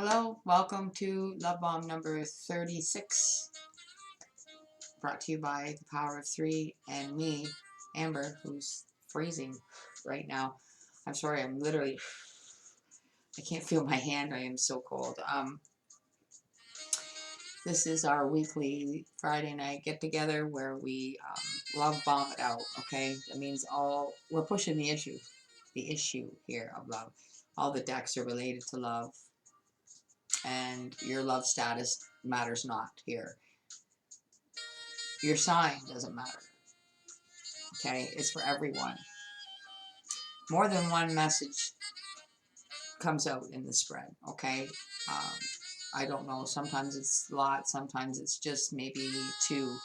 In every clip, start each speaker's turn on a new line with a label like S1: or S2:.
S1: Hello, welcome to Love Balm number 36, brought to you by the Power of Three and me, Amber, who's freezing right now. I'm sorry, I can't feel my hand, I am so cold. This is our weekly Friday night get together where we love bomb it out, okay? That means we're pushing the issue here of love. All the decks are related to love, and your love status matters not here. Your sign doesn't matter. Okay, it's for everyone. More than one message comes out in the spread. Okay, I don't know. Sometimes it's a lot. Sometimes it's just maybe two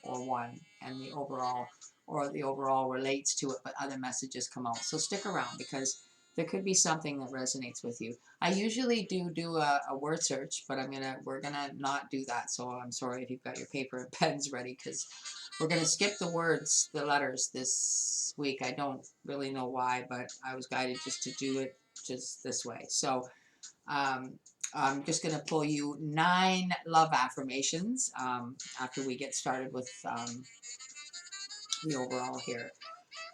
S1: or one, and the overall relates to it, but other messages come out. So stick around because there could be something that resonates with you. I usually do a word search, but we're gonna not do that. So I'm sorry if you've got your paper and pens ready, because we're gonna skip the words, the letters this week. I don't really know why, but I was guided just to do it just this way. So I'm just going to pull you 9 love affirmations after we get started with the overall here.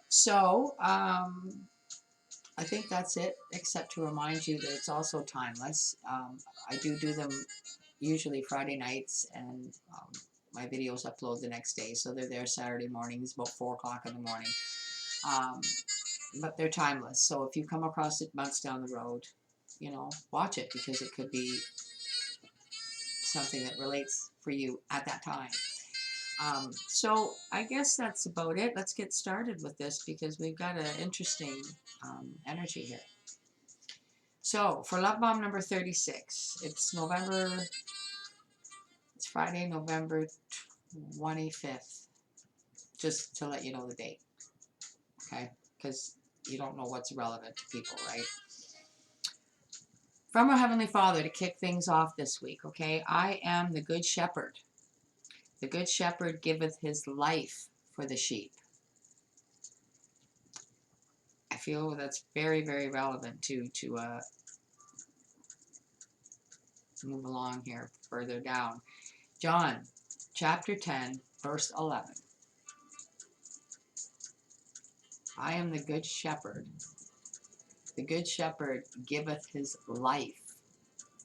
S1: So I think that's it, except to remind you that it's also timeless. I do them usually Friday nights, and my videos upload the next day, so they're there Saturday mornings, about 4 o'clock in the morning. But they're timeless, so if you come across it months down the road, you know, watch it, because it could be something that relates for you at that time. So I guess that's about it. Let's get started with this because we've got an interesting energy here. So for Love Bomb number 36, it's Friday, November 25th, just to let you know the date, okay? Because you don't know what's relevant to people, right? From our Heavenly Father, to kick things off this week, okay? I am the Good Shepherd. The Good Shepherd giveth his life for the sheep. I feel that's very, very relevant to move along here further down. John chapter 10, verse 11. I am the Good Shepherd. The Good Shepherd giveth his life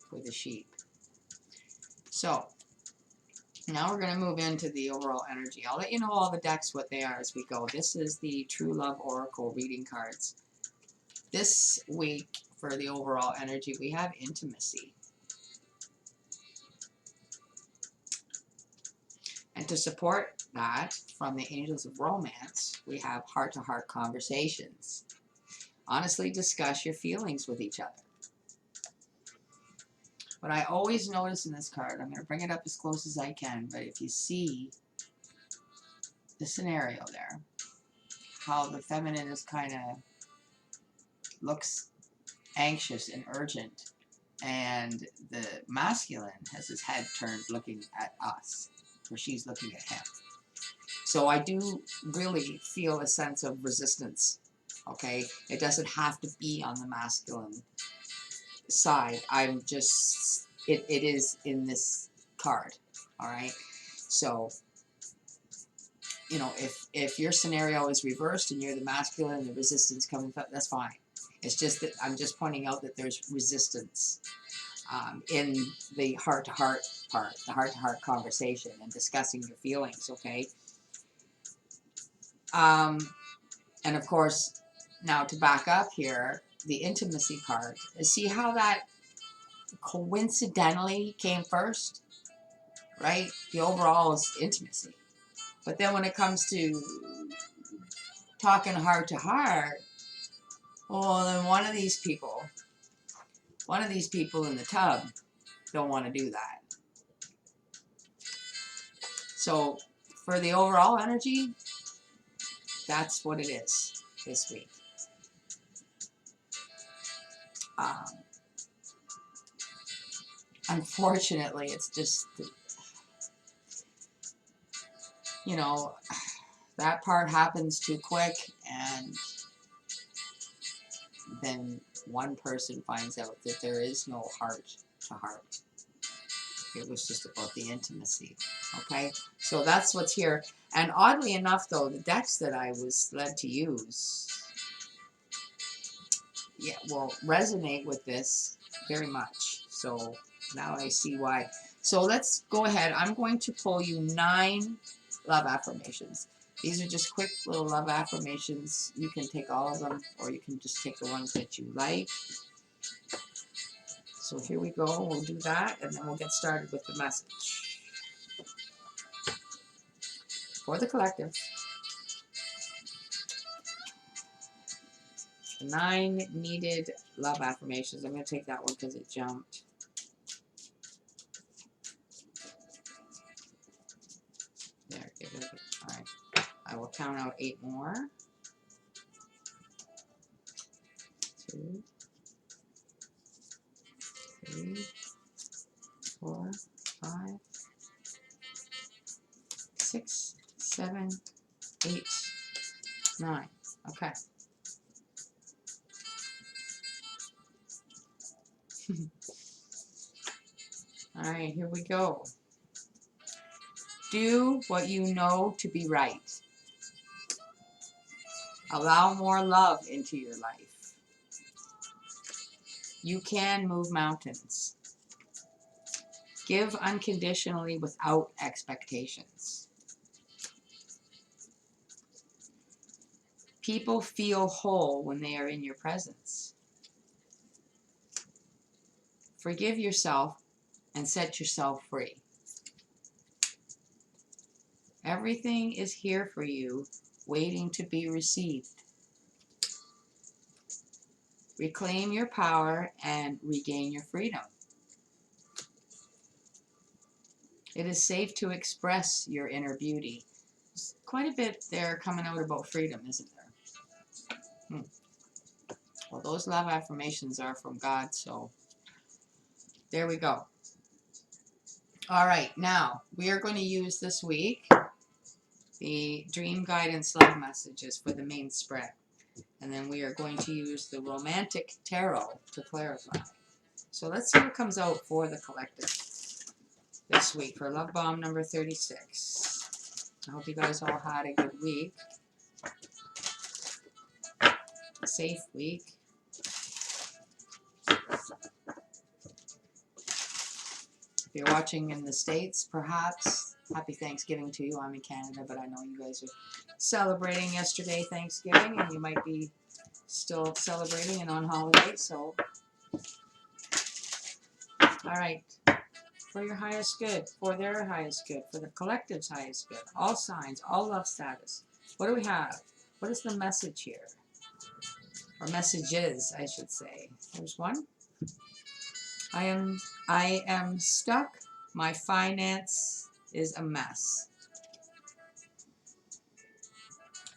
S1: for the sheep. So now we're going to move into the overall energy. I'll let you know all the decks, what they are as we go. This is the True Love Oracle reading cards. This week, for the overall energy, we have intimacy. And to support that, from the Angels of Romance, we have heart-to-heart conversations. Honestly discuss your feelings with each other. What I always notice in this card, I'm going to bring it up as close as I can, but if you see the scenario there, how the feminine is kind of looks anxious and urgent, and the masculine has his head turned looking at us, or she's looking at him. So I do really feel a sense of resistance, okay? It doesn't have to be on the masculine side. I'm just, it is in this card, all right? So, you know, if your scenario is reversed and you're the masculine and the resistance coming up, that's fine. It's just that I'm just pointing out that there's resistance in the heart-to-heart part, the heart-to-heart conversation and discussing your feelings, okay? And of course, now to back up here, the intimacy part, see how that coincidentally came first, right? The overall is intimacy. But then when it comes to talking heart to heart, well, then one of these people in the tub don't want to do that. So for the overall energy, that's what it is this week. Unfortunately, it's just, you know, that part happens too quick, and then one person finds out that there is no heart to heart. It was just about the intimacy. Okay, so that's what's here. And oddly enough, though, the decks that I was led to use, yeah, will resonate with this very much. So now I see why. So let's go ahead. I'm going to pull you 9 love affirmations. These are just quick little love affirmations. You can take all of them, or you can just take the ones that you like. So here we go. We'll do that, and then we'll get started with the message for the collective. 9 needed love affirmations. I'm going to take that one because it jumped. There, get rid of it. All right. I will count out 8 more. 2, 3, 4, 5, 6, 7, 8, 9. Okay. All right, here we go. Do what you know to be right. Allow more love into your life. You can move mountains. Give unconditionally without expectations. People feel whole when they are in your presence. Forgive yourself and set yourself free. Everything is here for you, waiting to be received. Reclaim your power and regain your freedom. It is safe to express your inner beauty. There's quite a bit there coming out about freedom, isn't there? Well, those love affirmations are from God, so there we go. All right, now we are going to use this week the Dream Guidance Love Messages for the main spread. And then we are going to use the Romantic Tarot to clarify. So let's see what comes out for the collective this week for Love Balm number 36. I hope you guys all had a good week. A safe week. If you're watching in the States, perhaps, happy Thanksgiving to you. I'm in Canada, but I know you guys are celebrating yesterday Thanksgiving, and you might be still celebrating and on holiday, so. All right. For your highest good, for their highest good, for the collective's highest good, all signs, all love status. What do we have? What is the message here? Or messages, I should say. There's one. I am stuck. My finance is a mess.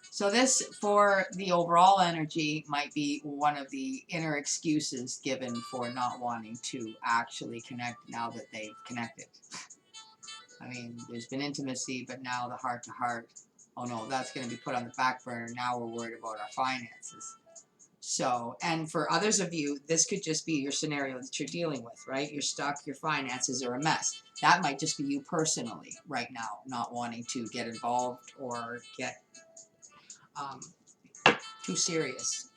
S1: So this, for the overall energy, might be one of the inner excuses given for not wanting to actually connect now that they've connected. I mean, there's been intimacy, but now the heart-to-heart, oh no, that's going to be put on the back burner. Now we're worried about our finances. So, and for others of you, this could just be your scenario that you're dealing with, right? You're stuck, your finances are a mess. That might just be you personally right now, not wanting to get involved or get too serious.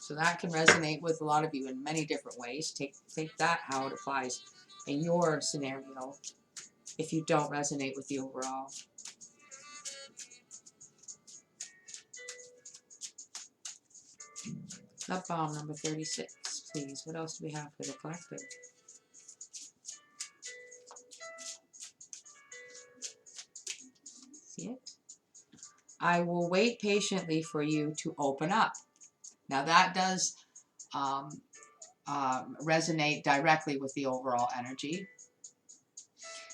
S1: So that can resonate with a lot of you in many different ways. Take that how it applies in your scenario if you don't resonate with the overall. Love Balm number 36, please. What else do we have for the collective? See it? I will wait patiently for you to open up. Now that does resonate directly with the overall energy,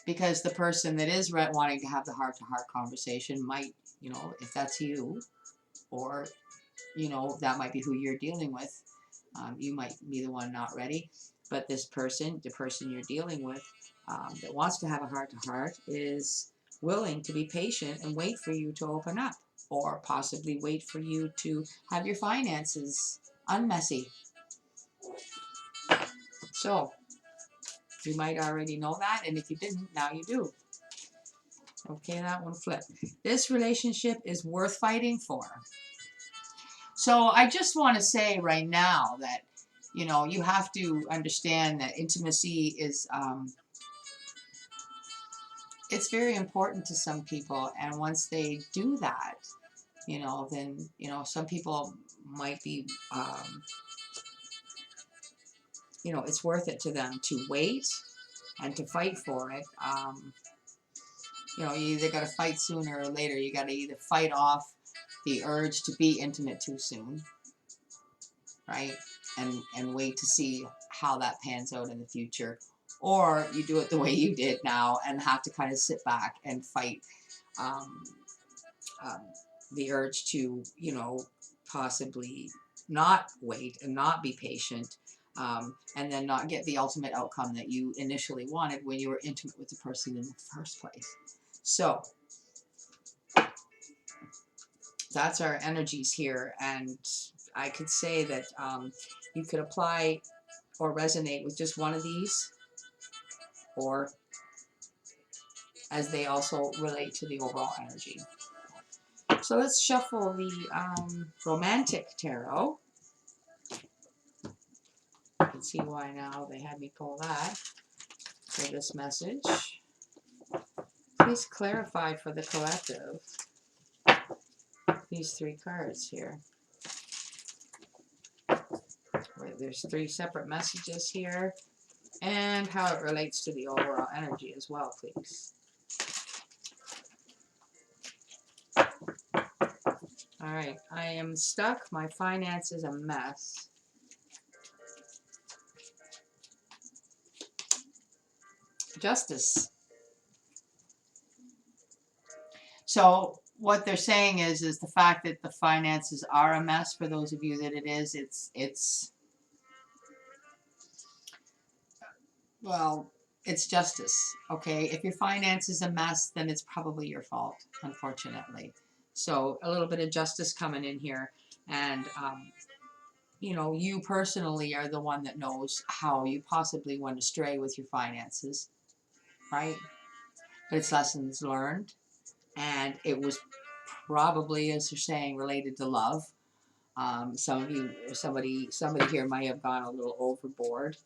S1: because the person that is wanting to have the heart-to-heart conversation might, you know, if that's you, or, you know, that might be who you're dealing with. You might be the one not ready, but this person, the person you're dealing with that wants to have a heart-to-heart is willing to be patient and wait for you to open up. or possibly wait for you to have your finances unmessy. So you might already know that, and if you didn't, now you do. Okay, that one flipped. This relationship is worth fighting for. So I just want to say right now that, you know, you have to understand that intimacy is, it's very important to some people. And once they do that, you know, then, you know, some people might be, you know, it's worth it to them to wait and to fight for it. You know, you either got to fight sooner or later. You got to either fight off the urge to be intimate too soon, right? And wait to see how that pans out in the future. Or you do it the way you did now and have to kind of sit back and fight um, um, the urge to, you know, possibly not wait and not be patient, and then not get the ultimate outcome that you initially wanted when you were intimate with the person in the first place. So that's our energies here, and I could say that you could apply or resonate with just one of these, or as they also relate to the overall energy. So let's shuffle the romantic tarot. You can see why now they had me pull that for this message. Please clarify for the collective these three cards here. There's three separate messages here, and how it relates to the overall energy as well, please. All right, I am stuck. My finance is a mess. Justice. So what they're saying is the fact that the finances are a mess. For those of you that it is, it's well, it's justice. Okay, if your finance is a mess, then it's probably your fault, unfortunately. So a little bit of justice coming in here, and you know, you personally are the one that knows how you possibly went astray with your finances, right? But it's lessons learned, and it was probably, as you're saying, related to love. Some of you, somebody here might have gone a little overboard,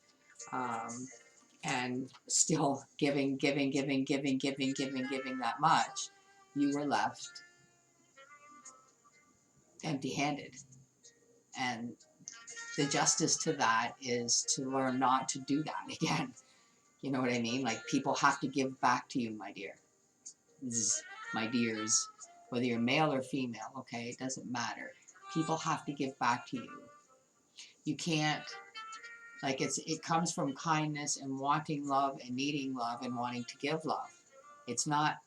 S1: and still giving that much. You were left empty-handed, and the justice to that is to learn not to do that again. You know what I mean? Like, people have to give back to you, my dear. My dears, whether you're male or female, okay, it doesn't matter. People have to give back to you. You can't, like, it comes from kindness and wanting love and needing love and wanting to give love. It's not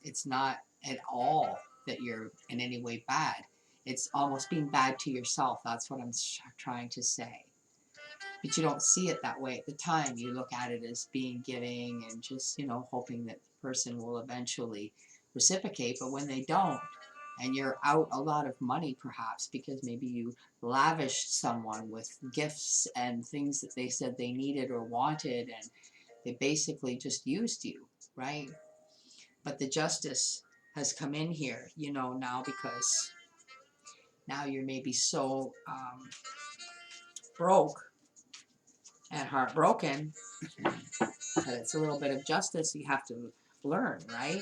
S1: at all that you're in any way bad. It's almost being bad to yourself. That's what I'm trying to say. But you don't see it that way at the time. You look at it as being giving and just, you know, hoping that the person will eventually reciprocate. But when they don't, and you're out a lot of money perhaps because maybe you lavished someone with gifts and things that they said they needed or wanted, and they basically just used you, right? But the justice has come in here, you know, now, because now you're maybe so broke and heartbroken that it's a little bit of justice you have to learn, right?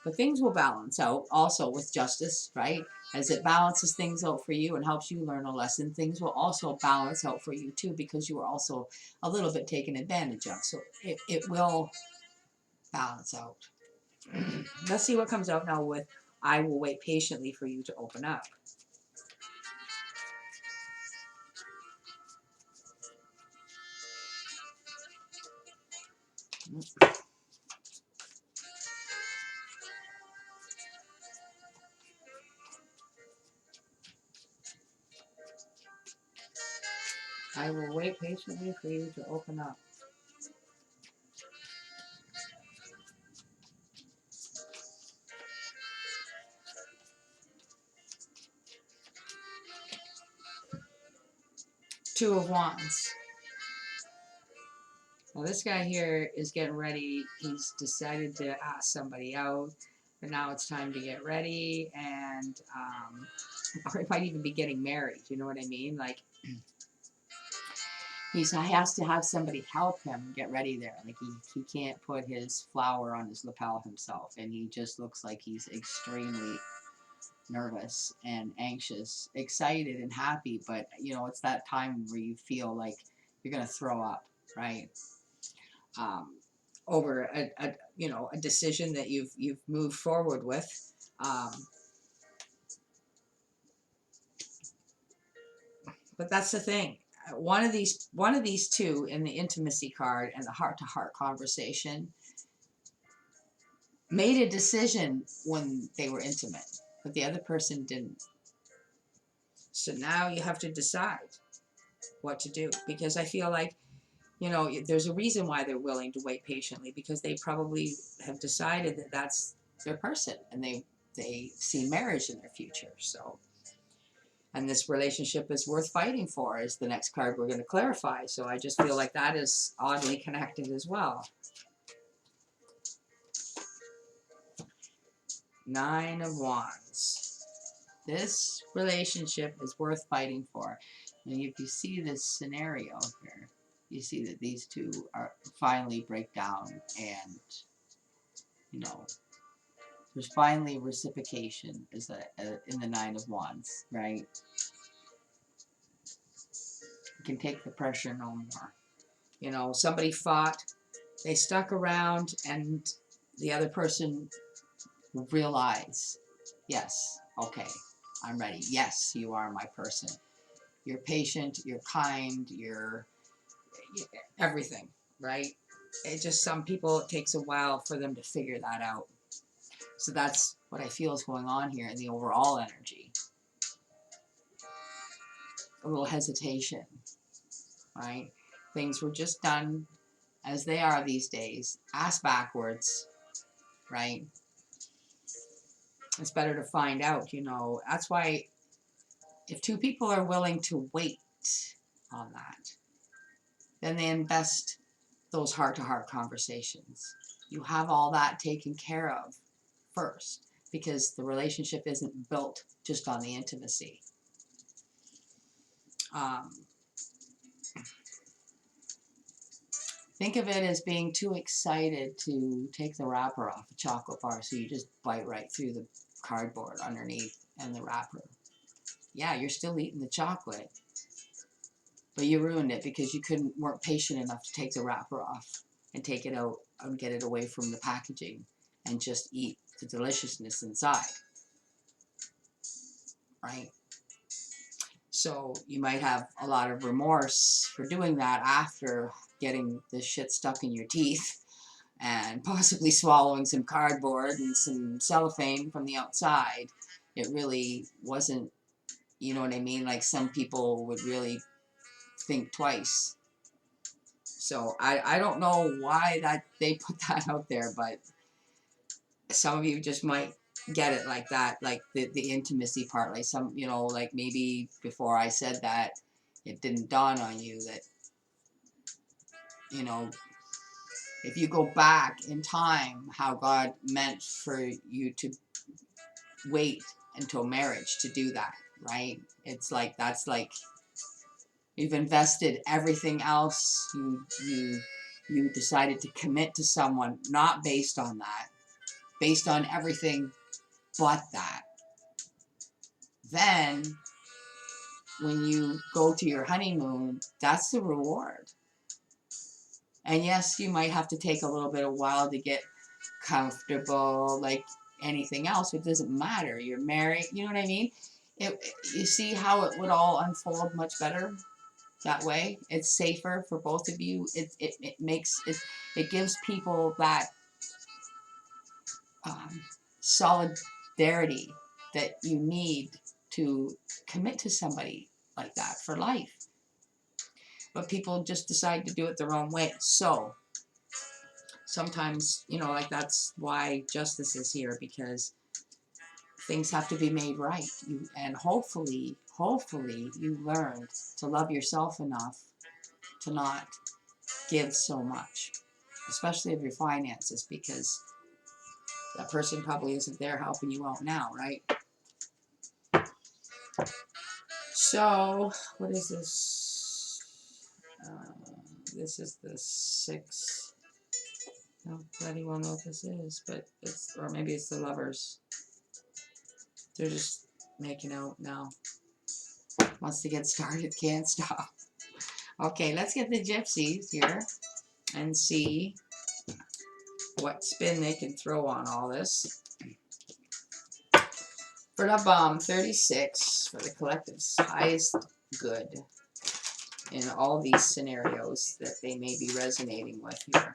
S1: But things will balance out also with justice, right? As it balances things out for you and helps you learn a lesson, things will also balance out for you too, because you were also a little bit taken advantage of. So it will balance out. Let's see what comes out now with I will wait patiently for you to open up. I will wait patiently for you to open up. Two of Wands. Now this guy here is getting ready. He's decided to ask somebody out, but now it's time to get ready, and or he might even be getting married. You know what I mean? Like he has to have somebody help him get ready there. Like he can't put his flower on his lapel himself, and he just looks like he's extremely nervous and anxious, excited and happy, but you know, it's that time where you feel like you're gonna throw up, right? Over a you know, a decision that you've moved forward with. But that's the thing. One of these two in the intimacy card and the heart-to-heart conversation made a decision when they were intimate, but the other person didn't. So now you have to decide what to do, because I feel like, you know, there's a reason why they're willing to wait patiently, because they probably have decided that that's their person, and they see marriage in their future. So, and this relationship is worth fighting for is the next card we're going to clarify. So I just feel like that is oddly connected as well. Nine of Wands. This relationship is worth fighting for. And if you see this scenario here, you see that these two are finally break down, and you know, there's finally reciprocation is in the Nine of Wands, right? You can take the pressure no more. You know, somebody fought, they stuck around, and the other person realize, yes, okay, I'm ready. Yes, you are my person. You're patient, you're kind, you're everything, right? It just, some people, it takes a while for them to figure that out. So that's what I feel is going on here in the overall energy. A little hesitation, right? Things were just done as they are these days, ass backwards, right? It's better to find out, you know. That's why if two people are willing to wait on that, then they invest those heart-to-heart conversations. You have all that taken care of first, because the relationship isn't built just on the intimacy. Think of it as being too excited to take the wrapper off a chocolate bar, so you just bite right through the cardboard underneath and the wrapper. Yeah, you're still eating the chocolate, but you ruined it because you weren't patient enough to take the wrapper off and take it out and get it away from the packaging and just eat the deliciousness inside, right? So you might have a lot of remorse for doing that after getting this shit stuck in your teeth and possibly swallowing some cardboard and some cellophane from the outside. It really wasn't, you know what I mean? Like, some people would really think twice. So I don't know why that they put that out there, but some of you just might get it like that, like the intimacy part. Like, some, you know, like maybe before I said that, it didn't dawn on you that, you know, if you go back in time, how God meant for you to wait until marriage to do that, right? It's like, that's like, you've invested everything else. You decided to commit to someone not based on that, based on everything but that. Then when you go to your honeymoon, that's the reward. And yes, you might have to take a little bit of while to get comfortable, like anything else. It doesn't matter. You're married. You know what I mean? You see how it would all unfold much better that way. It's safer for both of you. It gives people that solidarity that you need to commit to somebody like that for life. But people just decide to do it their own way. So sometimes, you know, like, that's why justice is here, because things have to be made right. And hopefully hopefully you learned to love yourself enough to not give so much, especially of your finances, because that person probably isn't there helping you out now, right? So, what is this? This is the 6. I don't bloody well know what this is, but it's, or maybe it's the Lovers. They're just making out now. Once they get started, can't stop. Okay, let's get the Gypsies here and see what spin they can throw on all this. For Love Balm 36, for the collective's highest good in all these scenarios that they may be resonating with here.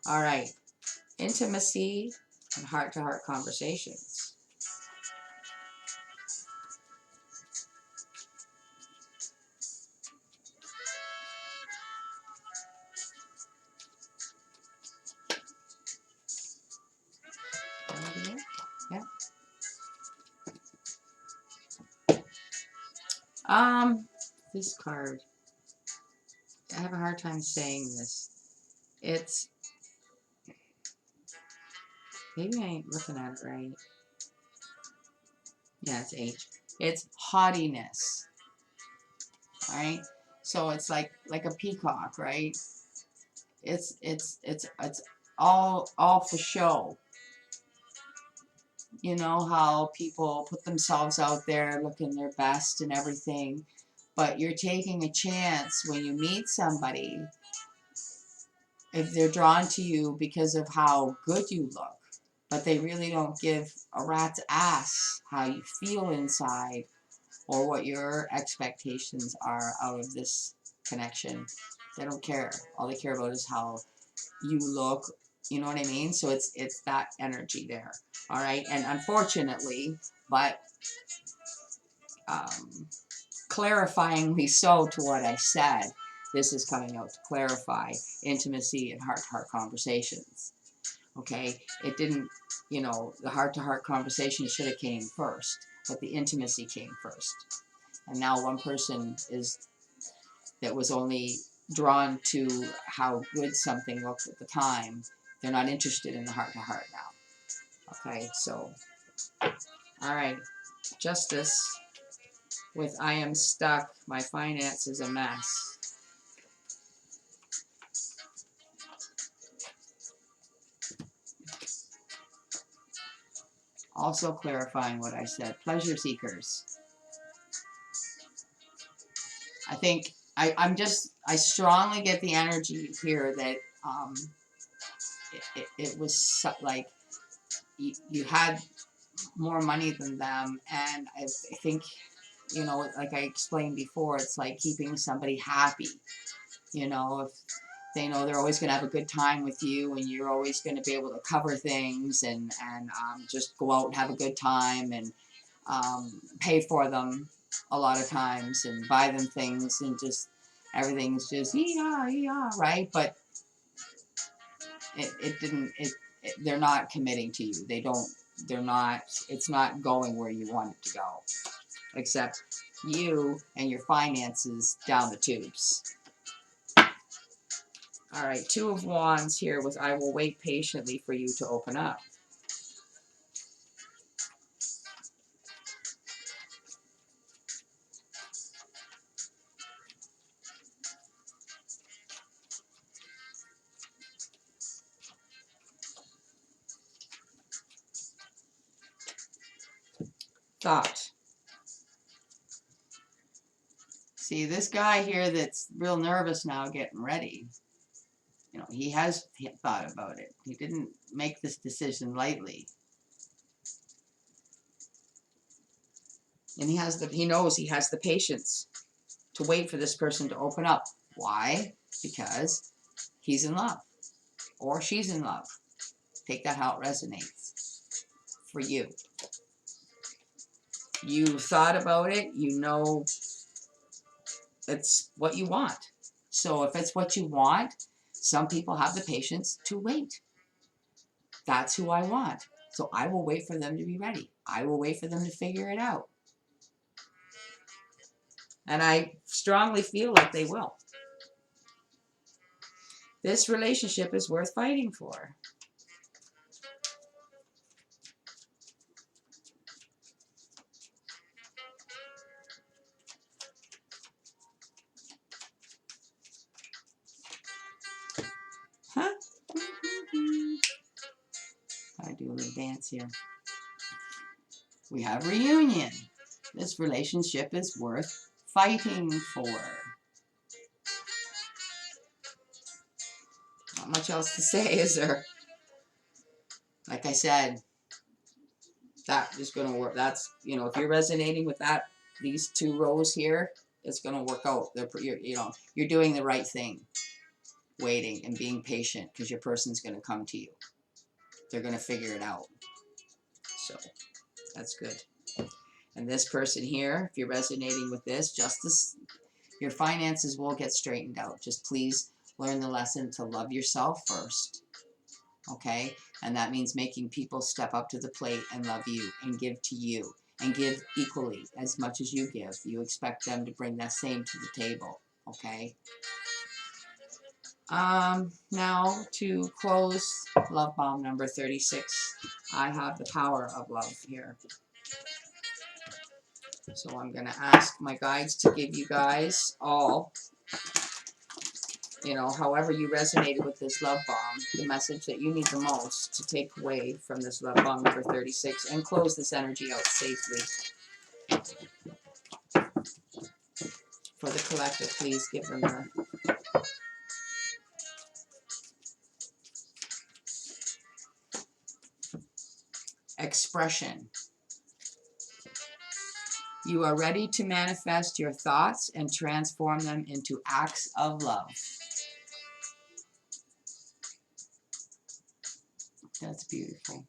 S1: All right, intimacy and heart-to-heart conversations. Yeah. This card, I have a hard time saying this. It's, maybe I ain't looking at it right. Yeah, it's H. It's haughtiness. Alright? So it's like a peacock, right? It's all for show. You know how people put themselves out there looking their best and everything, but you're taking a chance when you meet somebody, if they're drawn to you because of how good you look, but they really don't give a rat's ass how you feel inside or what your expectations are out of this connection. They don't care. All they care about is how you look. You know what I mean? So it's that energy there. All right. And unfortunately, but clarifyingly so to what I said, this is coming out to clarify intimacy and heart-to-heart conversations. Okay? It didn't, you know, the heart-to-heart conversation should have came first, but the intimacy came first. And now one person is, that was only drawn to how good something looked at the time, they're not interested in the heart-to-heart now. Okay, so, all right, Justice with I am stuck, my finance is a mess. Also clarifying what I said, pleasure seekers. I think I strongly get the energy here that it was like you had more money than them, and I think, you know, like I explained before, it's like keeping somebody happy. You know, if they know they're always going to have a good time with you, and you're always going to be able to cover things and just go out and have a good time, and pay for them a lot of times and buy them things, and just everything's just yeah, right? But it didn't. They're not committing to you. They don't. They're not. It's not going where you want it to go. Except you and your finances down the tubes. All right, Two of Wands here with I will wait patiently for you to open up. Thought. See, this guy here that's real nervous now getting ready, you know, he has thought about it. He didn't make this decision lightly. And he knows he has the patience to wait for this person to open up. Why? Because he's in love or she's in love. Take that how it resonates for you. You thought about it, you know it's what you want. So if it's what you want, some people have the patience to wait. That's who I want. So I will wait for them to be ready. I will wait for them to figure it out. And I strongly feel like they will. This relationship is worth fighting for. Huh? I do a little dance here. We have reunion. This relationship is worth fighting for. Not much else to say, is there? Like I said, that is going to work. That's, you know, if you're resonating with that, these 2 rows here, it's going to work out. You're doing the right thing. Waiting and being patient, because your person's going to come to you. They're going to figure it out. So that's good. And this person here, if you're resonating with this, justice, your finances will get straightened out. Just please learn the lesson to love yourself first. Okay? And that means making people step up to the plate and love you and give to you and give equally as much as you give. You expect them to bring that same to the table. Okay? Now to close Love Balm number 36, I have the power of love here. So I'm going to ask my guides to give you guys all, you know, however you resonated with this Love Balm, the message that you need the most to take away from this Love Balm number 36 and close this energy out safely. For the collective, please give them the expression. You are ready to manifest your thoughts and transform them into acts of love. That's beautiful.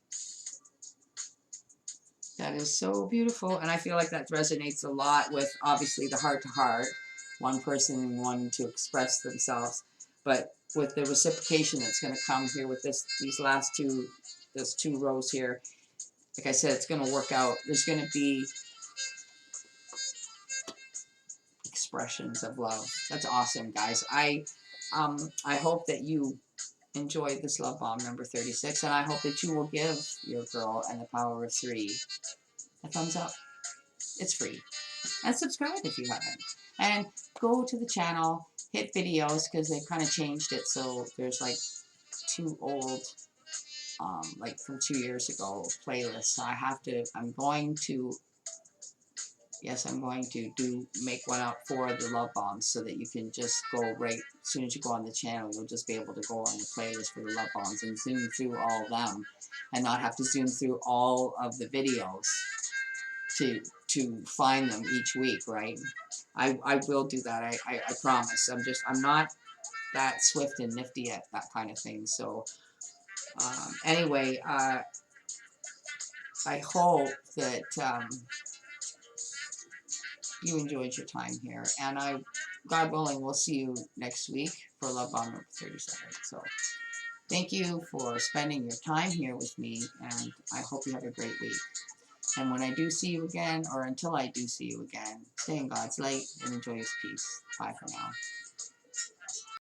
S1: That is so beautiful. And I feel like that resonates a lot with, obviously, the heart-to-heart. One person wanting to express themselves. But with the reciprocation that's going to come here with these last 2 rows here, like I said, it's going to work out. There's going to be expressions of love. That's awesome, guys. I hope that you enjoyed this Love Balm number 36, and I hope that you will give your girl and the power of 3 a thumbs up. It's free. And subscribe if you haven't. And go to the channel, hit videos, because they've kind of changed it, so there's like 2 old, like from 2 years ago, playlists. So I'm going to make one out for the Love Bombs, so that you can just go right, as soon as you go on the channel, you'll just be able to go on the playlist for the Love Bombs and zoom through all of them, and not have to zoom through all of the videos to find them each week, right? I will do that, I promise. I'm not that swift and nifty at that kind of thing. So anyway, I hope that you enjoyed your time here, and God willing, we'll see you next week for Love Bomb number 37. So thank you for spending your time here with me, and I hope you have a great week. And when I do see you again, or until I do see you again, stay in God's light and enjoy His peace. Bye for now.